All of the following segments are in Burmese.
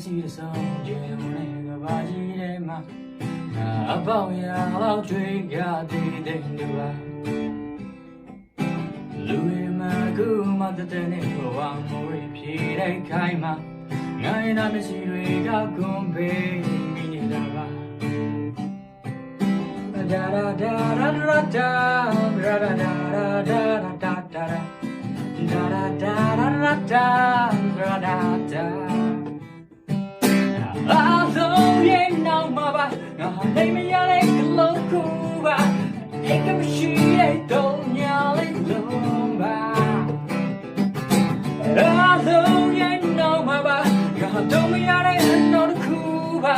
စီဆုံးကျင်းနေကဘာကြီးထဲမှာအပေါင်းရအောင်ကြွေးကြသေးတဲ့လူပါလူရမကူမတတဲ့နေဘဝမွေဖြေတဲ့ခိုင်မှာငါရဲ့နာမရှိတွေကကွန်ပေးမိနေတာပါဒါရာဒါရာရာဒါရာဒါရာဒါရာဒါဒါရာဒါရာရာဒါရာဒါဒါအားလုံးရဲ့နောက်မှာပါငါနိုင်မရတဲ့ကလုံးကူပါအိမ်ကမရှိတဲ့တော့ညာလေးလုံးပါအားလုံးရဲ့နောက်မှာပါငါတော့မရတဲ့နောက်တစ်ခုပါ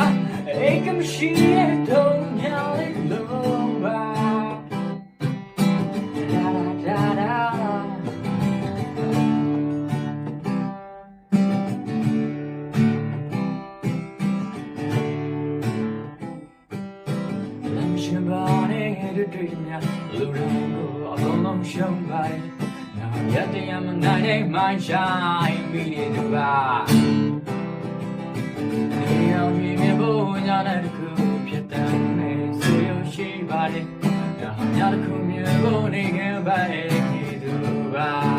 အိမ်ကမရှိတဲ့တော့ညာလေးလုံးပါဒါဒါဒါရှင်ပါနဲ့တွေ့များလူတွေကိုအလုံးလုံးရှုံးပါတယ်ငါရတဲ့ရမနိုင်တဲ့မိုင်းဆိုင်မိနေသူပါနေအောင်ကြီးမြဖို့ညာတဲ့တစ်ခုဖြစ်တယ်ဆိုရရှိပါတယ်ငါညာတစ်ခုမြဖို့နေခဲ့ပါရဲ့သူပါ